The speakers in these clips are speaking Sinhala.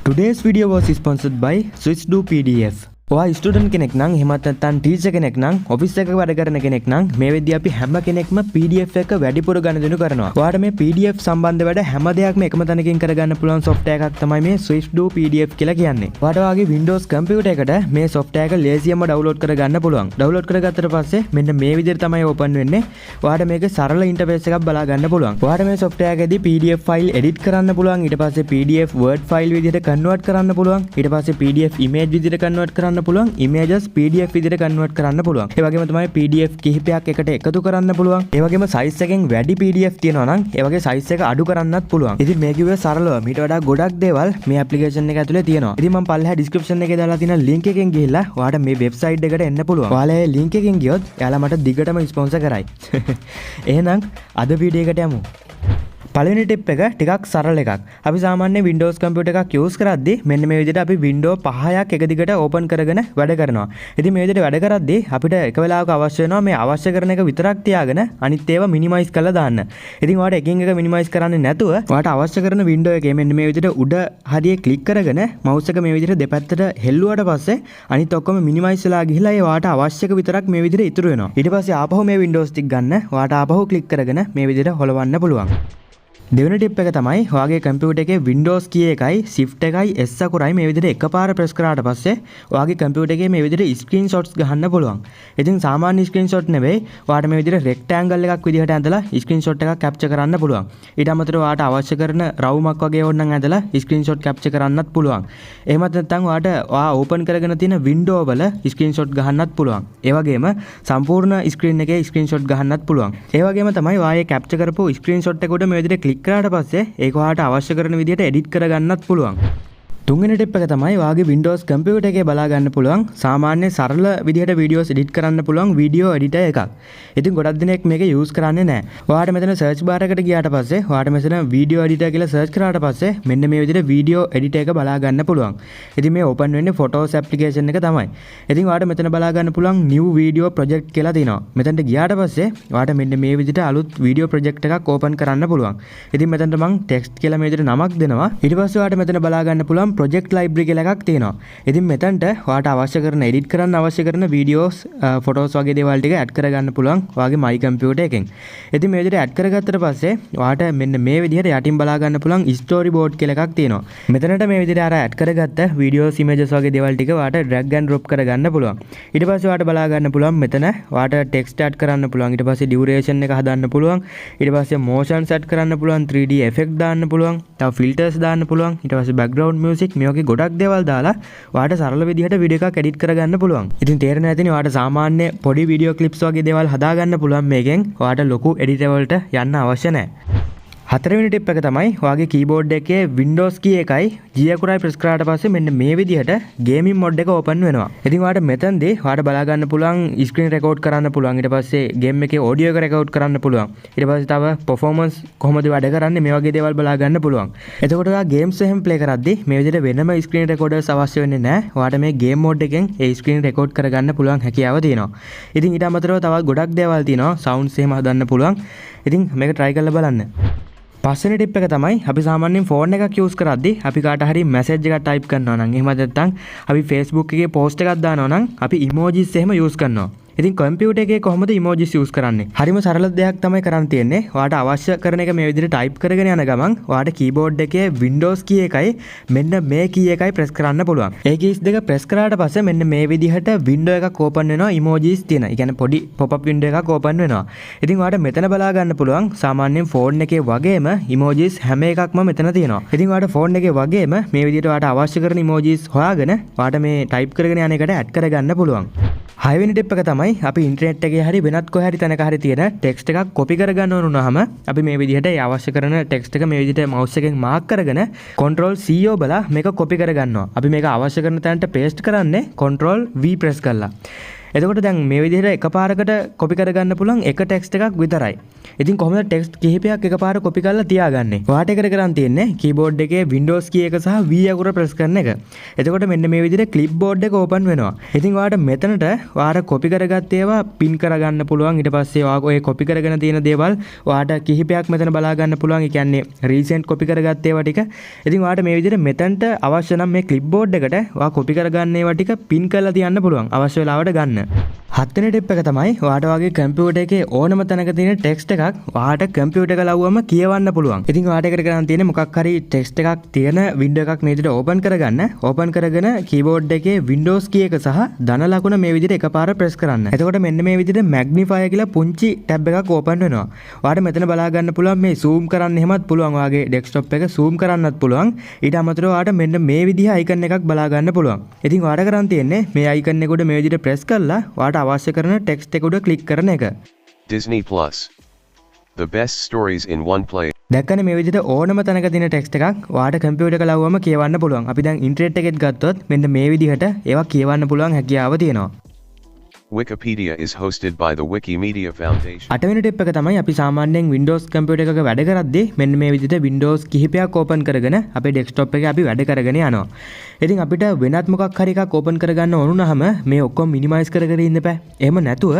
Today's video was sponsored by Swifdoo PDF. ඔයා ස්ටුඩන්ට් කෙනෙක් නම් එහෙමත් නැත්නම් ටීචර් කෙනෙක් නම් ඔෆිස් එකක වැඩ කරන කෙනෙක් නම් මේ වෙද්දී අපි හැම කෙනෙක්ම PDF එක වැඩිපුර ගනුදෙනු කරනවා. ඔයාට මේ PDF සම්බන්ධ වැඩ හැම දෙයක්ම එකම තැනකින් කරගන්න පුළුවන් software එකක් තමයි මේ Swifdoo PDF කියලා කියන්නේ. ඔයාට ඔයාගේ Windows computer එකට මේ software එක ලේසියෙන්ම download කරගන්න පුළුවන්. download කරගත්තට පස්සේ මෙන්න මේ විදිහට තමයි open වෙන්නේ. ඔයාට මේක සරල interface එකක් බලා ගන්න පුළුවන්. ඔයාට මේ software එකේදී PDF file edit කරන්න පුළුවන්. ඊට පස්සේ PDF word file විදිහට convert කරන්න පුළුවන්. ඊට පස්සේ PDF image විදිහට convert කරන්න පුළුවන්. Images PDF විදිහට convert කරන්න පුළුවන්. ඒ වගේම තමයි PDF කිහිපයක් එකට එකතු කරන්න පුළුවන්. ඒ වගේම size එකෙන් වැඩි PDF තියෙනවා නම් ඒ වගේ size එක අඩු කරන්නත් පුළුවන්. ඉතින් මේ කිව්වේ සරලව මීට වඩා ගොඩක් දේවල් මේ application එක ඇතුලේ තියෙනවා. ඉතින් මම පල්ලෙහා description එකේ දාලා තියෙන link එකෙන් ගිහිල්ලා ඔයාලට මේ website එකට එන්න පුළුවන්. ඔයාලා මේ link එකෙන් ගියොත් එයාලා මට දිගටම sponsor කරයි. එහෙනම් අද වීඩියෝ එකට යමු. පළවෙනි ටිප් එක ටිකක් සරල එකක්. අපි සාමාන්‍ය Windows computer එකක් use කරද්දී මෙන්න මේ විදිහට අපි window 5ක් එක දිගට open කරගෙන වැඩ කරනවා. ඉතින් මේ විදිහට වැඩ කරද්දී අපිට එක වෙලාවක අවශ්‍ය වෙනවා මේ අවශ්‍ය කරන එක විතරක් තියාගෙන අනිත් ඒවා minimize කරලා දාන්න. ඉතින් ඔයාලට එකින් එක minimize කරන්නේ නැතුව ඔයාලට අවශ්‍ය කරන window එකේ මෙන්න මේ විදිහට උඩ හරිය click කරගෙන mouse එක මේ විදිහට දෙපැත්තට හෙල්ලුවාට පස්සේ අනිත් ඔක්කොම minimize වෙලා ගිහිලා ඒ ඔයාලට අවශ්‍ය එක විතරක් මේ විදිහට ඉතුරු වෙනවා. ඊට පස්සේ ආපහු මේ Windows ටික ගන්න ඔයාලට ආපහු click කරගෙන මේ විදිහට හොලවන්න පුළුවන්. දෙවෙනි ටිප් එක තමයි ඔයාගේ කම්පියුටර් එකේ Windows key එකයි Shift එකයි S අකුරයි මේ විදිහට එකපාර ප්‍රෙස් කරාට පස්සේ ඔයාගේ කම්පියුටර් එකේ මේ විදිහට screenshots ගහන්න පුළුවන්. ඉතින් සාමාන්‍ය screenshot නෙවෙයි ඔයාට මේ විදිහට rectangle එකක් විදිහට ඇඳලා screenshot එකක් capture කරන්න පුළුවන්. ඊට අමතරව ඔයාට අවශ්‍ය කරන රවුමක් වගේ ඕනනම් ඇඳලා screenshot capture කරන්නත් පුළුවන්. එහෙමත් නැත්නම් ඔයාට ඔයා open කරගෙන තියෙන window වල screenshot ගහන්නත් පුළුවන්. ඒ වගේම සම්පූර්ණ screen එකේ screenshot ගහන්නත් පුළුවන්. ඒ වගේම තමයි ඔයා capture කරපු screenshot එක උඩ මේ විදිහට click කරාට පස්සේ ඒක ඔයාලට අවශ්‍ය කරන විදිහට edit කරගන්නත් පුළුවන්. තුන්වෙනි ටිප් එක තමයි ඔයාගේ Windows computer එකේ බලා ගන්න පුළුවන් සාමාන්‍ය සරල විදිහට videos edit කරන්න පුළුවන් video editor එකක්. ඉතින් ගොඩක් දෙනෙක් මේක use කරන්නේ නැහැ. ඔයාට මෙතන search bar එකට ගියාට පස්සේ ඔයාට මෙතන video editor කියලා search කරාට පස්සේ මෙන්න මේ විදිහට video editor එක බලා ගන්න පුළුවන්. ඉතින් මේ open වෙන්නේ Photos application එක තමයි. ඉතින් ඔයාට මෙතන බලා ගන්න පුළුවන් new video project කියලා තියෙනවා. මෙතනට ගියාට පස්සේ ඔයාට මෙන්න මේ විදිහට අලුත් video project එකක් open කරන්න පුළුවන්. ඉතින් මෙතනට මම text කියලා මේ විදිහට නමක් දෙනවා. ඊට පස්සේ ඔයාට මෙතන බලා ගන්න පුළුවන් project library කියලා එකක් තියෙනවා. ඉතින් මෙතනට ඔයාට අවශ්‍ය කරන edit කරන්න අවශ්‍ය කරන videos, photos වගේ දේවල් ටික add කරගන්න පුළුවන් ඔයාගේ my computer එකෙන්. ඉතින් මේ විදිහට add කරගත්තට පස්සේ ඔයාට මෙන්න මේ විදිහට යටින් බලා ගන්න පුළුවන් storyboard කියලා එකක් තියෙනවා. මෙතනට මේ විදිහට අර add කරගත්ත videos, images වගේ දේවල් ටික ඔයාට drag and drop කරගන්න පුළුවන්. ඊට පස්සේ ඔයාට බලා ගන්න පුළුවන් මෙතන ඔයාට text add කරන්න පුළුවන්. ඊට පස්සේ duration එක හදන්න පුළුවන්. ඊට පස්සේ motion set කරන්න පුළුවන්, 3D effect දාන්න පුළුවන්, තව filters දාන්න පුළුවන්. ඊට පස්සේ background music මේ වගේ ගොඩක් දේවල් දාලා ඔයාට සරල විදිහට වීඩියෝ එකක් එඩිට් කරගන්න පුළුවන්. ඉතින් තේරෙන්නේ නැතිනේ ඔයාට සාමාන්‍ය පොඩි වීඩියෝ ක්ලිප්ස් වගේ දේවල් හදාගන්න පුළුවන් මේකෙන්. ඔයාට ලොකු එඩිටර් වලට යන්න අවශ්‍ය නැහැ. හතරවෙනි ටිප් එක තමයි ඔයාගේ කීබෝඩ් එකේ Windows key එකයි G අකුරයි ප්‍රෙස් කරාට පස්සේ මෙන්න මේ විදිහට ගේමින් මොඩ් එක ඕපන් වෙනවා. ඉතින් ඔයාට මෙතනදී ඔයාට බලා ගන්න පුළුවන් ස්ක්‍රීන් රෙකෝඩ් කරන්න පුළුවන්. ඊට පස්සේ ගේම් එකේ ඔඩියෝ එක රෙකෝඩ් කරන්න පුළුවන්. ඊට පස්සේ තව performance කොහොමද වැඩ කරන්නේ මේ වගේ දේවල් බලා ගන්න පුළුවන්. එතකොට ඔයා ගේම්ස් එහෙම ප්ලේ කරද්දී මේ විදිහට වෙනම ස්ක්‍රීන් රෙකෝඩර්ස් අවශ්‍ය වෙන්නේ නැහැ. ඔයාට මේ ගේම් මොඩ් එකෙන් ඒ ස්ක්‍රීන් රෙකෝඩ් කරගන්න පුළුවන් හැකියාව තියෙනවා. ඉතින් ඊට අමතරව තවත් ගොඩක් දේවල් තියෙනවා. sounds එහෙම හදන්න පුළුවන්. ඉතින් මේක try කරලා බලන්න. පස්වෙනි ටිප් එක තමයි අපි සාමාන්‍යයෙන් ෆෝන් එකක් යූස් කරද්දී අපි කාට හරි මැසේජ් එකක් ටයිප් කරනවා නම් එහෙම නැත්නම් අපි Facebook එකේ පෝස්ට් එකක් දානවා නම් අපි emojis එහෙම යූස් කරනවා. ඉතින් කම්පියුටර් එකේ කොහොමද emojis යූස් කරන්නේ? හරිම සරල දෙයක් තමයි කරන්න තියෙන්නේ. ඔයාට අවශ්‍ය කරන එක මේ විදිහට ටයිප් කරගෙන යන ගමන් ඔයාට කීබෝඩ් එකේ Windows key එකයි මෙන්න මේ key එකයි ප්‍රෙස් කරන්න පුළුවන්. ඒ keys දෙක ප්‍රෙස් කරාට පස්සේ මෙන්න මේ විදිහට window එකක් open වෙනවා emojis තියෙන. ඒ කියන්නේ පොඩි pop-up window එකක් open වෙනවා. ඉතින් ඔයාට මෙතන බලා ගන්න පුළුවන් සාමාන්‍යයෙන් ෆෝන් එකේ වගේම emojis හැම එකක්ම මෙතන තියෙනවා. ඉතින් ඔයාට ෆෝන් එකේ වගේම මේ විදිහට ඔයාට අවශ්‍ය කරන emojis හොයාගෙන ඔයාට මේ ටයිප් කරගෙන යන එකට add කරගන්න පුළුවන්. හයවෙනි ටිප් එක තමයි අපි ඉන්ටර්නෙට් එකේ හරි වෙනත් කොහේ හරි තැනක හරි තියෙන ටෙක්ස්ට් එකක් කොපි කරගන්න ඕන වුණාම අපි මේ විදිහට ඒ අවශ්‍ය කරන ටෙක්ස්ට් එක මේ විදිහට mouse එකෙන් මාක් කරගෙන control C ඔබලා මේක කොපි කරගන්නවා. අපි මේක අවශ්‍ය කරන තැනට paste කරන්නේ control V press කරලා. එතකොට දැන් මේ විදිහට එකපාරකට කොපි කරගන්න පුළුවන් එක ටෙක්ස්ට් එකක් විතරයි. ඉතින් කොහොමද ටෙක්ස්ට් කිහිපයක් එකපාර කොපි කරලා තියාගන්නේ? ඔයාට එකට කරන් තියෙන්නේ කීබෝඩ් එකේ Windows key එක සහ V අකුර ප්‍රෙස් කරන එක. එතකොට මෙන්න මේ විදිහට Clipboard එක ඕපන් වෙනවා. ඉතින් ඔයාට මෙතනට ඔයාට කොපි කරගත්ත ඒවා පින් කරගන්න පුළුවන්. ඊට පස්සේ ඔය කොපි කරගෙන තියෙන දේවල් ඔයාට කිහිපයක් මෙතන බලා ගන්න පුළුවන්. ඒ කියන්නේ රීසෙන්ට් කොපි කරගත්ත ඒවා ටික. ඉතින් ඔයාට මේ විදිහට මෙතනට අවශ්‍ය නම් මේ Clipboard එකට ඔයා කොපි කරගන්න ඒවා ටික පින් කරලා තියන්න පුළුවන්. අවශ්‍ය වෙලාවට ගන්න. හත්වෙනි ටිප් එක තමයි ඔයාට වගේ කම්පියුටර් එකේ ඕනම තැනක තියෙන ටෙක්ස්ට් එකක් ඔයාට කම්පියුටර් එක ලව්වම කියවන්න පුළුවන්. ඉතින් ඔයාට එකට කරන් තියෙන්නේ මොකක් හරි ටෙක්ස්ට් එකක් තියෙන වින්ඩෝ එකක් මේ විදිහට ඕපන් කරගන්න. ඕපන් කරගෙන කීබෝඩ් එකේ Windows key එක සහ ධන ලකුණ මේ විදිහට එකපාර ප්‍රෙස් කරන්න. එතකොට මෙන්න මේ විදිහට මැග්නිෆයර් කියලා පුංචි ටැබ් එකක් ඕපන් වෙනවා. ඔයාට මෙතන බලා ගන්න පුළුවන් මේ zoom කරන්න එහෙමත් පුළුවන්. ඔයාගේ ඩෙස්ක්ටොප් එක zoom කරන්නත් පුළුවන්. ඊට අමතරව ඔයාට මෙන්න මේ විදිහ අයිකන් එකක් බලා ගන්න පුළුවන්. ඉතින් ඔයාට කරන් තියෙන්නේ මේ අයිකන් එක උඩ මේ විදිහට ප්‍රෙස් කරලා ඔයාට අවශ්‍ය කරන ටෙක්ස්ට් එක උඩ ක්ලික් කරන එක. Disney Plus. The best stories in one place. දැක්කනේ මේ විදිහට ඕනම තැනක තියෙන ටෙක්ස්ට් එකක් ඔයාට කම්පියුටර් එක ලව්වම කියවන්න පුළුවන්. අපි දැන් ඉන්ටර්නෙට් එකෙත් ගත්තොත් මෙන්න මේ විදිහට ඒවා කියවන්න පුළුවන් හැකියාව තියෙනවා. Wikipedia is hosted by the Wikimedia Foundation. අටවෙනි ටිප් එක තමයි අපි සාමාන්‍යයෙන් Windows කම්පියුටර් එකක වැඩ කරද්දී මෙන්න මේ විදිහට Windows කිහිපයක් ඕපන් කරගෙන අපේ ඩෙස්ක්ටොප් එකේ අපි වැඩ කරගෙන යනවා. ඉතින් අපිට වෙනත් මොකක් හරි එකක් ඕපන් කරගන්න ඕන වුණාම මේ ඔක්කොම මිනිමයිස් කර කර ඉන්න බෑ. එහෙම නැතුව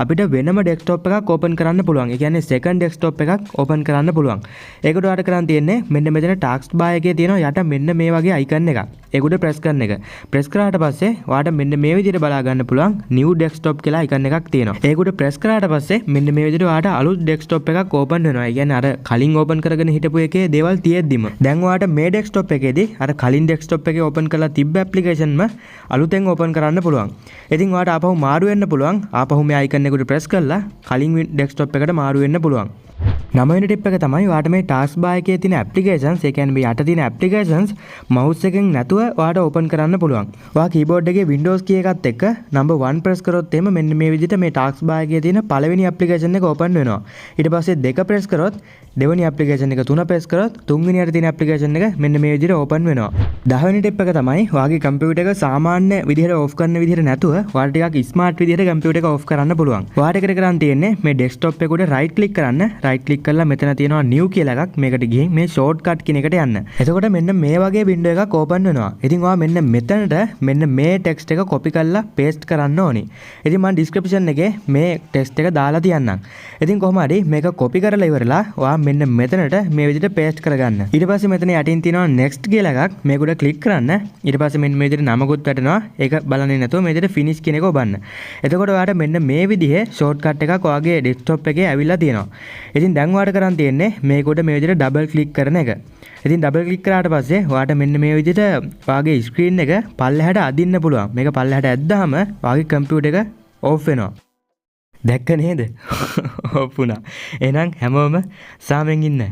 අපිට වෙනම ඩෙස්ක්ටොප් එකක් ඕපන් කරන්න පුළුවන්. ඒ කියන්නේ සෙකන්ඩ් ඩෙස්ක්ටොප් එකක් ඕපන් කරන්න පුළුවන්. ඒකට ඔයාලට කරන් තියෙන්නේ මෙන්න මෙතන ටාස්ක් බාර් එකේ තියෙනවා යට මෙන්න මේ වගේ අයිකන් එකක්. ඒකට ප්‍රෙස් කරන එක. ප්‍රෙස් කරාට පස්සේ ඔයාලට මෙන්න මේ විදිහට බලා ගන්න පුළුවන් new desktop කියලා අයිකන් එකක් තියෙනවා. ඒකට ප්‍රෙස් කරාට පස්සේ මෙන්න මේ විදිහට ඔයාලට අලුත් desktop එකක් ඕපන් වෙනවා. ඒ කියන්නේ අර කලින් ඕපන් කරගෙන හිටපු එකේ දේවල් තියෙද්දිම දැන් ඔයාලට මේ desktop එකේදී අර කලින් desktop එකේ ඕපන් කරලා තිබ්බ ඇප්ලිකේෂන්ම අලුතෙන් ඕපන් කරන්න පුළුවන්. ඉතින් ඔයාලට ආපහු මාරු වෙන්න පුළුවන්. ආපහු මේ අයිකන් එකට ප්‍රෙස් කරලා කලින් desktop එකට මාරු වෙන්න පුළුවන්. 9 වෙනි ටිප් එක තමයි ඔයාලට මේ ටාස්ක් බාර් එකේ තියෙන ඇප්ලිකේෂන්ස්, ඒ කියන්නේ මේ යට තියෙන ඇප්ලිකේෂන්ස් මවුස් එකෙන් නැතුව ඔයාලට ඕපන් කරන්න පුළුවන්. ඔයා කීබෝඩ් එකේ Windows key එකත් එක්ක number 1 ප්‍රෙස් කරොත් එහෙම මෙන්න මේ විදිහට මේ ටාස්ක් බාර් එකේ තියෙන පළවෙනි ඇප්ලිකේෂන් එක ඕපන් වෙනවා. ඊට පස්සේ 2 ප්‍රෙස් කරොත් දෙවෙනි ඇප්ලිකේෂන් එක, 3 ප්‍රෙස් කරොත් තුන්වෙනියට තියෙන ඇප්ලිකේෂන් එක මෙන්න මේ විදිහට ඕපන් වෙනවා. 10 වෙනි ටිප් එක තමයි ඔයාගේ කම්පියුටර් එක සාමාන්‍ය විදිහට ඕෆ් කරන විදිහට නැතුව ඔයාලට ටිකක් ස්මාර්ට් විදිහට කම්පියුටර් එක ඕෆ් කරන්න පුළුවන්. ඔයාලට එකට කරන් තියෙන්නේ මේ ඩෙස්ක්ටොප් එක උඩ රයිට් ක්ලික් කරන්න. රයිට් ක්ලික් කරලා මෙතන තියෙනවා new කියලා එකක්. මේකට ගිහින් මේ ෂෝට්කට් කියන එකට යන්න. එතකොට මෙන්න මේ වගේ වින්ඩෝ එකක් ඕපන් වෙනවා. ඉතින් ඔයා මෙන්න මෙතනට මෙන්න මේ ටෙක්ස්ට් එක කොපි කරලා පේස්ට් කරන්න ඕනි. ඉතින් මම ඩිස්ක්‍රිප්ෂන් එකේ මේ ටෙක්ස්ට් එක දාලා තියන්නම්. ඉතින් කොහොම හරි මේක කොපි කරලා ඉවරලා ඔයා මෙන්න මෙතනට මේ විදිහට පේස්ට් කරගන්න. ඊට පස්සේ මෙතන යටින් තියෙනවා next කියලා එකක්. මේක උඩ ක්ලික් කරන්න. ඊට පස්සේ මෙන්න මේ විදිහට නමකුත් වැටෙනවා. ඒක බලන්නේ නැතුව මේ විදිහට finish කියන එක ඔබන්න. එතකොට ඔයාට මෙන්න මේ විදිහේ ෂෝට්කට් එකක් ඔයාගේ ඩෙස්ක්ටොප් එකේ ඇවිල්ලා තියෙනවා. ඉතින් දැන් ඔයාට කරන් තියෙන්නේ මේක උඩ මේ විදිහට ඩබල් ක්ලික් කරන එක. ඉතින් ඩබල් ක්ලික් කරාට පස්සේ ඔයාට මෙන්න මේ විදිහට ඔයාගේ ස්ක්‍රීන් එක පල්ලෙහාට අදින්න පුළුවන්. මේක පල්ලෙහාට ඇද්දාම ඔයාගේ කම්පියුටර් එක ඕෆ් වෙනවා. දැක්ක නේද? ඕෆ් වුණා. එහෙනම් හැමෝම සාමෙන් ඉන්න.